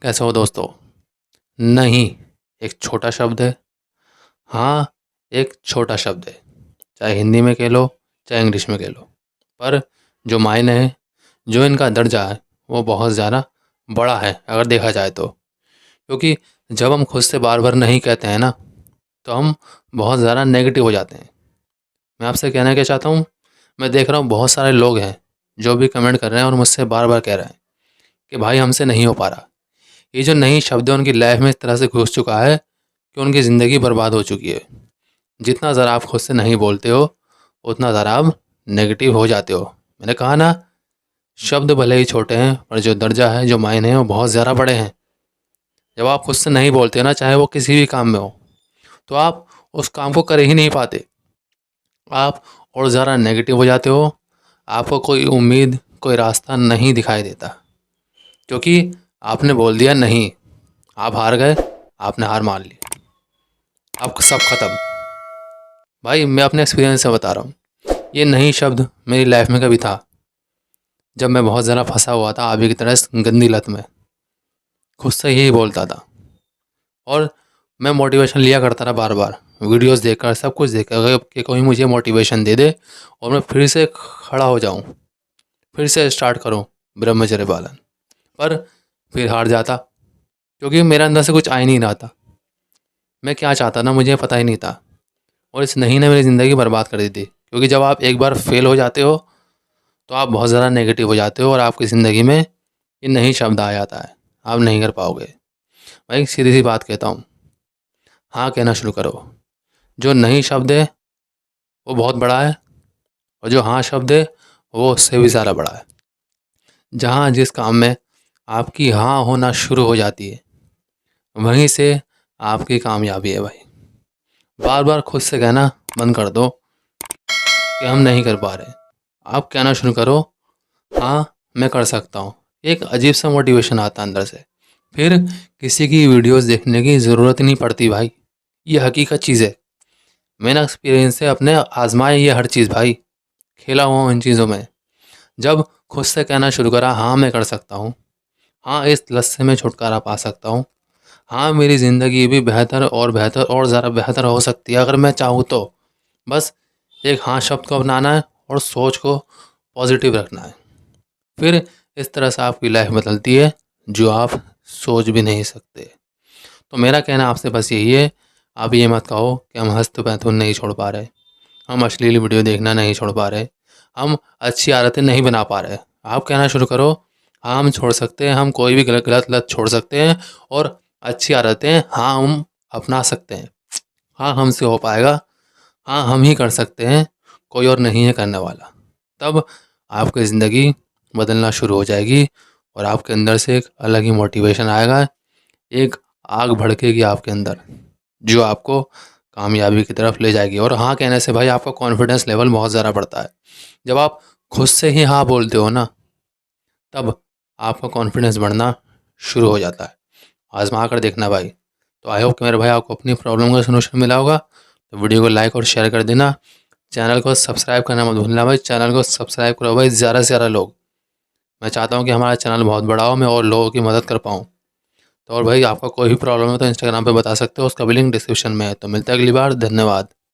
कैसे हो दोस्तों? नहीं एक छोटा शब्द है। हाँ, एक छोटा शब्द है। चाहे हिंदी में कह लो, चाहे इंग्लिश में कह लो। पर जो मायने हैं, जो इनका दर्जा है, वो बहुत ज़्यादा बड़ा है अगर देखा जाए तो। क्योंकि जब हम खुद से बार-बार नहीं कहते हैं ना, तो हम बहुत ज़्यादा नेगेटिव हो जाते हैं। मैं आपसे कहना क्या चाहता हूँ, मैं देख रहा हूँ बहुत सारे लोग हैं, जो भी कमेंट कर रहे हैं और मुझसे बार-बार कह रहे हैं कि भाई हमसे नहीं हो पा रहा। ये जो नहीं शब्द है उनकी लाइफ में इस तरह से घुस चुका है कि उनकी ज़िंदगी बर्बाद हो चुकी है। जितना ज़रा आप खुद से नहीं बोलते हो, उतना ज़रा आप नेगेटिव हो जाते हो। मैंने कहा ना, शब्द भले ही छोटे हैं, पर जो दर्जा है, जो मायने हैं, वो बहुत ज़्यादा बड़े हैं। जब आप खुद से नहीं बोलते ना, चाहे वो किसी भी काम में हो, तो आप उस काम को कर ही नहीं पाते। आप और ज़्यादा नेगेटिव हो जाते हो। आपको कोई उम्मीद, कोई रास्ता नहीं दिखाई देता। क्योंकि आपने बोल दिया नहीं, आप हार गए, आपने हार मान ली, अब सब खत्म। भाई मैं अपने एक्सपीरियंस से बता रहा हूँ, ये नहीं शब्द मेरी लाइफ में कभी था, जब मैं बहुत ज़्यादा फंसा हुआ था आप ही की तरह इस गंदी लत में। खुद से यही बोलता था और मैं मोटिवेशन लिया करता था बार बार, वीडियोस देखकर, सब कुछ देखकर कि कोई मुझे मोटिवेशन दे दे और मैं फिर से खड़ा हो जाऊँ, फिर से स्टार्ट करूँ ब्रह्मचर्य पालन। पर फिर हार जाता, क्योंकि मेरे अंदर से कुछ आ ही नहीं रहा था। मैं क्या चाहता ना, मुझे पता ही नहीं था। और इस नहीं ने मेरी ज़िंदगी बर्बाद कर दी थी। क्योंकि जब आप एक बार फेल हो जाते हो, तो आप बहुत ज़्यादा नेगेटिव हो जाते हो और आपकी ज़िंदगी में ये नहीं शब्द आ जाता है, आप नहीं कर पाओगे। मैं एक सीधी सी बात कहता हूँ, हाँ कहना शुरू करो। जो नहीं शब्द है वो बहुत बड़ा है, और जो हाँ शब्द है वो उससे भी ज़्यादा बड़ा है। जहाँ जिस काम में आपकी हाँ होना शुरू हो जाती है, वहीं से आपकी कामयाबी है भाई। बार बार खुद से कहना बंद कर दो कि हम नहीं कर पा रहे। आप कहना शुरू करो, हाँ मैं कर सकता हूँ। एक अजीब सा मोटिवेशन आता है अंदर से। फिर किसी की वीडियोस देखने की ज़रूरत नहीं पड़ती भाई, ये हकीकत चीज़ है। मैंने एक्सपीरियंस से अपने आजमाए ये हर चीज़ भाई, खेला हुआ हूँ इन चीज़ों में। जब खुद से कहना शुरू करा, हाँ मैं कर सकता हूँ, हाँ इस लत से मैं छुटकारा पा सकता हूँ, हाँ मेरी ज़िंदगी भी बेहतर और ज़्यादा बेहतर हो सकती है अगर मैं चाहूँ तो। बस एक हाँ शब्द को अपनाना है और सोच को पॉजिटिव रखना है। फिर इस तरह से आपकी लाइफ बदलती है, जो आप सोच भी नहीं सकते। तो मेरा कहना आपसे बस यही है, आप ये मत कहो कि हम हस्त-पैथुन नहीं छोड़ पा रहे, हम अश्लील वीडियो देखना नहीं छोड़ पा रहे, हम अच्छी आदतें नहीं बना पा रहे। आप कहना शुरू करो, हाँ हम छोड़ सकते हैं, हम कोई भी गलत गलत लत छोड़ सकते हैं और अच्छी आदतें हाँ हम अपना सकते हैं। हाँ हमसे हो पाएगा, हाँ हम ही कर सकते हैं, कोई और नहीं है करने वाला। तब आपकी ज़िंदगी बदलना शुरू हो जाएगी और आपके अंदर से एक अलग ही मोटिवेशन आएगा, एक आग भड़केगी आपके अंदर, जो आपको कामयाबी की तरफ ले जाएगी। और हाँ कहने से भाई आपका कॉन्फिडेंस लेवल बहुत ज़्यादा बढ़ता है। जब आप खुद से ही हाँ बोलते हो ना, तब आपका कॉन्फिडेंस बढ़ना शुरू हो जाता है। आज़मा कर देखना भाई। तो आई होप कि मेरे भाई आपको अपनी प्रॉब्लम का सॉल्यूशन मिला होगा। तो वीडियो को लाइक और शेयर कर देना। चैनल को सब्सक्राइब करना मत भूलना भाई, चैनल को सब्सक्राइब करो भाई ज़्यादा से ज़्यादा लोग। मैं चाहता हूँ कि हमारा चैनल बहुत बड़ा हो, मैं और लोगों की मदद कर पाऊँ। तो और भाई आपका कोई भी प्रॉब्लम है तो इंस्टाग्राम पे बता सकते हो, उसका भी लिंक डिस्क्रिप्शन में है। तो मिलते हैं अगली बार, धन्यवाद।